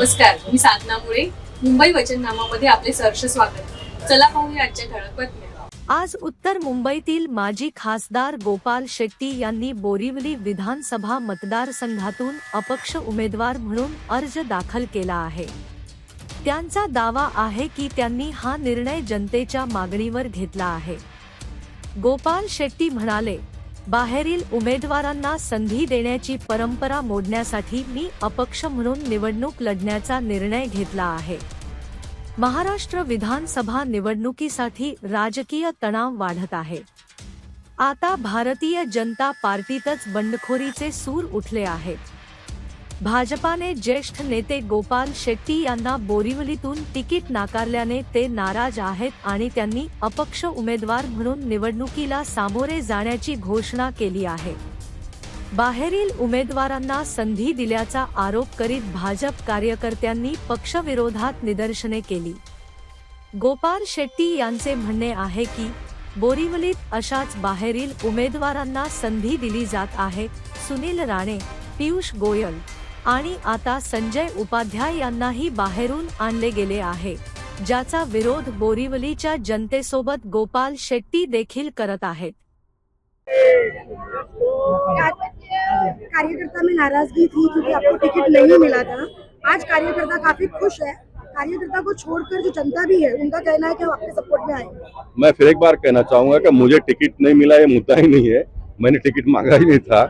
नमस्कार, मी साधना मुळे. मुंबई वचननामामध्ये आपले सहर्ष स्वागत. चला पाहूया आजच्या ठळक बातम्या. आज उत्तर मुंबईतील माजी खासदार गोपाल शेट्टी यांनी बोरिवली विधानसभा मतदारसंघातून अपक्ष उमेदवार म्हणून अर्ज दाखल केला आहे. त्यांचा दावा आहे की त्यांनी हा निर्णय जनतेच्या मागणीवर घेतला आहे. गोपाल शेट्टी म्हणाले, बाहेरील उमेदवारांना संधी देण्याची परंपरा मोडण्यासाठी मी अपक्ष म्हणून निवडणूक लढण्याचा निर्णय घेतला आहे. महाराष्ट्र विधानसभा निवडणुकीसाठी राजकीय तणाव वाढत आहे. आता भारतीय जनता पार्टीतच बंडखोरीचे सूर उठले आहेत. भाजपाने ज्येष्ठ नेते गोपाल शेट्टी यांना बोरिवलीतून तिकीट नाकारल्याने ते नाराज आहेत आणि त्यांनी अपक्ष उमेदवार म्हणून निवडणुकीला सामोरे जाण्याची घोषणा केली आहे. बाहेरील उमेदवारांना संधी दिल्याचा आरोप करीत भाजप कार्यकर्त्यांनी पक्षविरोधात निदर्शने केली. गोपाल शेट्टी यांचे म्हणणे आहे की बोरिवलीत अशाच बाहेरील उमेदवारांना संधी दिली जात आहे. सुनील राणे, पियुष गोयल आणि आता संजय उपाध्याय यांनाही बाहेरून आणले गेले आहे, ज्याचा विरोध बोरिवलीच्या जनतेसोबत गोपाल शेट्टी देखील करत आहेत. कार्यकर्ता में नाराजगी थी क्योंकि आपको टिकट नहीं मिला था. आज कार्यकर्ता काफी खुश है. कार्यकर्ता को छोड़कर जो जनता भी है उनका कहना है कि वो आपके सपोर्ट में आए. मैं फिर एक बार कहना चाहूंगा कि मुझे टिकट नहीं मिला ये मुद्दा ही नहीं है. मैंने टिकट मांगा ही नहीं था.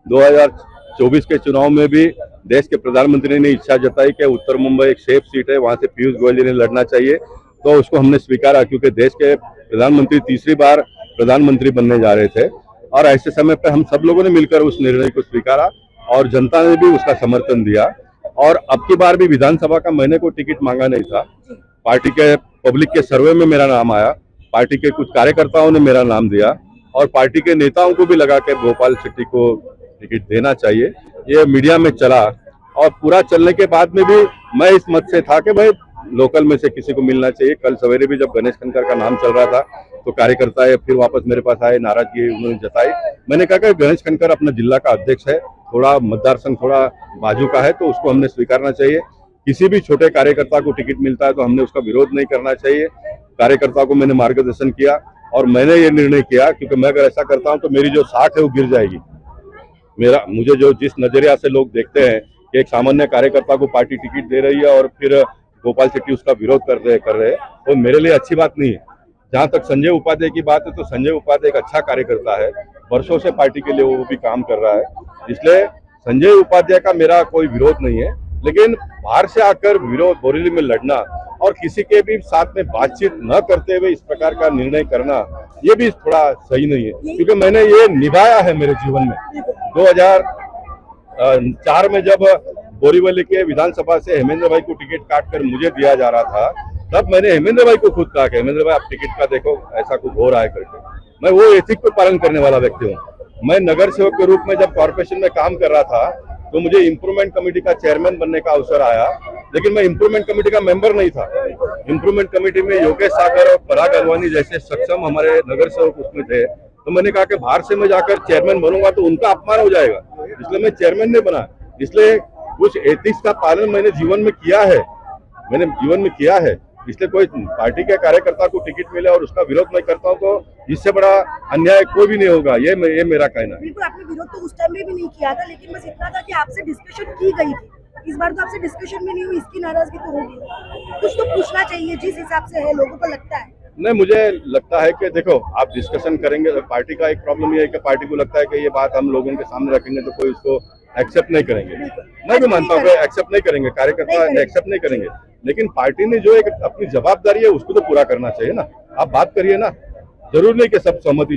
2024 के चुनाव में भी देश के प्रधानमंत्री ने इच्छा जताई कि उत्तर मुंबई एक सेफ सीट है, वहां से पीयूष गोयल जी ने लड़ना चाहिए, तो उसको हमने स्वीकारा क्योंकि देश के प्रधानमंत्री तीसरी बार प्रधानमंत्री बनने जा रहे थे. और ऐसे समय पर हम सब लोगों ने मिलकर उस निर्णय को स्वीकारा और जनता ने भी उसका समर्थन दिया. और अब की बार भी विधानसभा का मैंने कोई टिकट मांगा नहीं था. पार्टी के पब्लिक के सर्वे में मेरा नाम आया, पार्टी के कुछ कार्यकर्ताओं ने मेरा नाम दिया और पार्टी के नेताओं को भी लगा कि गोपाल शेट्टी को टिकट देना चाहिए. ये मीडिया में चला और पूरा चलने के बाद में भी मैं इस मत से था कि भाई लोकल में से किसी को मिलना चाहिए. कल सवेरे भी जब गणेश खनकर का नाम चल रहा था तो कार्यकर्ता फिर वापस मेरे पास आए, नाराजगी उन्होंने जताई. मैंने कहा कि गणेश खनकर अपना जिला का अध्यक्ष है, थोड़ा मतदार संघ थोड़ा बाजू का है, तो उसको हमने स्वीकारना चाहिए. किसी भी छोटे कार्यकर्ता को टिकट मिलता है तो हमने उसका विरोध नहीं करना चाहिए. कार्यकर्ता को मैंने मार्गदर्शन किया और मैंने ये निर्णय किया क्योंकि मैं अगर ऐसा करता हूँ तो मेरी जो साख है वो गिर जाएगी. मुझे जो जिस नजरिया से लोग देखते हैं कि एक सामान्य कार्यकर्ता को पार्टी टिकट दे रही है और फिर गोपाल शेट्टी उसका विरोध कर रहे हैं, वो मेरे लिए अच्छी बात नहीं है. जहां तक संजय उपाध्याय की बात है तो संजय उपाध्याय एक अच्छा कार्यकर्ता है, वर्षों से पार्टी के लिए वो भी काम कर रहा है. इसलिए संजय उपाध्याय का मेरा कोई विरोध नहीं है, लेकिन बाहर से आकर विरोध बोरिवली में लड़ना और किसी के भी साथ में बातचीत न करते हुए इस प्रकार का निर्णय करना ये भी थोड़ा सही नहीं है. क्योंकि मैंने ये निभाया है मेरे जीवन में. 2004 में जब बोरीवली के विधानसभा से हेमेंद्र भाई को टिकट काट कर मुझे दिया जा रहा था, तब मैंने हेमेंद्र भाई को खुद कहा कि हेमेंद्र भाई आप टिकट का देखो, ऐसा कुछ हो रहा है करके. मैं वो एथिक को पालन करने वाला व्यक्ति हूँ. मैं नगर सेवक के रूप में जब कॉर्पोरेशन में काम कर रहा था तो मुझे इम्प्रूवमेंट कमेटी का चेयरमैन बनने का अवसर आया, लेकिन मैं इम्प्रूवमेंट कमेटी का मेंबर नहीं था. इम्प्रूवमेंट कमेटी में योगेश सागर और पराग अडवाणी जैसे सक्षम हमारे नगर सेवक उसमें थे. तो मैंने कहा कि बाहर से मैं जाकर चेयरमैन बनूंगा तो उनका अपमान हो जाएगा, इसलिए मैं चेयरमैन नहीं बना. इसलिए कुछ एथिक्स का पालन मैंने जीवन में किया है. इसलिए कोई पार्टी के कार्यकर्ता को टिकट मिले और उसका विरोध नहीं करता हूँ तो इससे बड़ा अन्याय कोई भी नहीं होगा. ये मेरा कहना है. बिल्कुल, आपने विरोध तो उस टाइम में भी नहीं किया था, लेकिन बस इतना था कि आपसे डिस्कशन की गई थी. इस बार तो आपसे डिस्कशन भी नहीं हुई, इसकी नाराजगी तो होगी. कुछ तो पूछना चाहिए जिस हिसाब से है, लोगों को लगता है. नहीं, मुझे लगता है कि देखो आप डिस्कशन करेंगे. पार्टी का एक प्रॉब्लम ये है कि पार्टी को लगता है कि ये बात हम लोगों के सामने रखेंगे तो कोई इसको एक्सेप्ट नहीं करेंगे. मैं भी मानता हूँ कि एक्सेप्ट नहीं करेंगे, कार्यकर्ता एक्सेप्ट नहीं करेंगे, लेकिन पार्टी ने जो एक अपनी जवाबदारी है उसको तो पूरा करना चाहिए ना. आप बात करिए ना. जरूर नहीं कि सब सहमति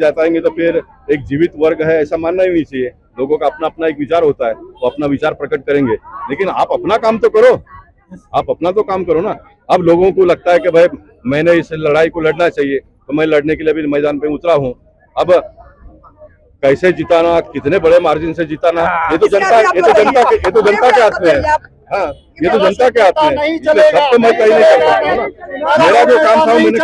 जताएंगे तो फिर एक जीवित वर्ग है ऐसा मानना ही नहीं चाहिए. लोगों का अपना अपना एक विचार होता है, वो अपना विचार प्रकट करेंगे, लेकिन आप अपना काम तो करो ना. अब लोगों को लगता है कि भाई मैंने इस लड़ाई को लड़ना चाहिए तो मैं लड़ने के लिए भी मैदान पे उतरा हूँ. अब कैसे जिताना, कितने बड़े मार्जिन से जिताना, ये तो जनता के हाथ में है. हाँ, ये तो जनता के हाथ में है. इसलिए सब तो मैं कहीं नहीं कर सकता हूँ ना. मेरा जो काम था वो मैंने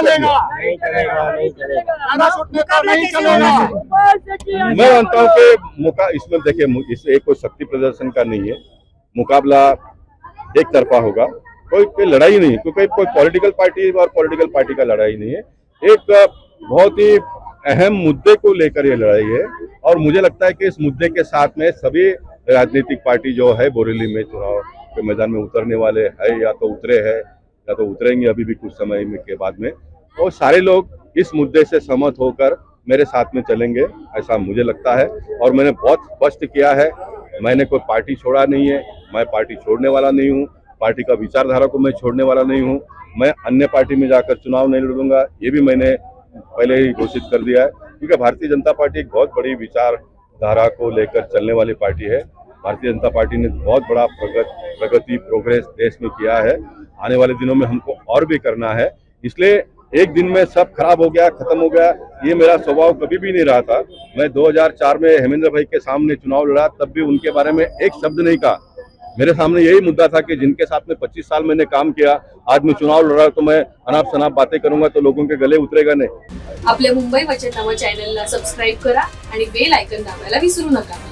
कर दिया. मैं मानता हूँ कि इसमें देखिए, इसमें एक कोई शक्ति प्रदर्शन का नहीं है. मुकाबला एक तरफा होगा। कोई लड़ाई नहीं, क्योंकि कोई पॉलिटिकल पार्टी और पॉलिटिकल पार्टी का लड़ाई नहीं है, एक बहुत ही अहम मुद्दे को लेकर ये लड़ाई है। और मुझे लगता है कि इस मुद्दे के साथ में सभी राजनीतिक पार्टी जो है बोरेली में चुनाव के मैदान में उतरने वाले है, या तो उतरे हैं या तो उतरेंगे अभी भी कुछ समय में के बाद में, और सारे लोग इस मुद्दे से सहमत होकर मेरे साथ में चलेंगे, ऐसा मुझे लगता है। और मैंने बहुत स्पष्ट किया है, मैंने कोई पार्टी छोड़ा नहीं है, मैं पार्टी छोड़ने वाला नहीं हूँ, पार्टी का विचारधारा को मैं छोड़ने वाला नहीं हूँ, मैं अन्य पार्टी में जाकर चुनाव नहीं लड़ूंगा, ये भी मैंने पहले ही घोषित कर दिया है। क्योंकि भारतीय जनता पार्टी एक बहुत बड़ी विचारधारा को लेकर चलने वाली पार्टी है। भारतीय जनता पार्टी ने बहुत बड़ा प्रगति प्रोग्रेस देश में किया है, आने वाले दिनों में हमको और भी करना है। इसलिए एक दिन में सब खराब हो गया, खत्म हो गया, ये मेरा स्वभाव कभी भी नहीं रहा था। मैं 2004 में हेमेंद्र भाई के सामने चुनाव लड़ा, तब भी उनके बारे में एक शब्द नहीं कहा। मेरे सामने यही मुद्दा था कि जिनके साथ में 25 साल मैंने काम किया, आज मैं चुनाव लड़ा तो मैं अनाप शनाप बातें करूंगा तो लोगों के गले उतरेगा नाही। आपल्या मुंबई वचननामा चॅनलला सबस्क्राईब करा आणि बेल आयकॉन दाबायला विसरू नका।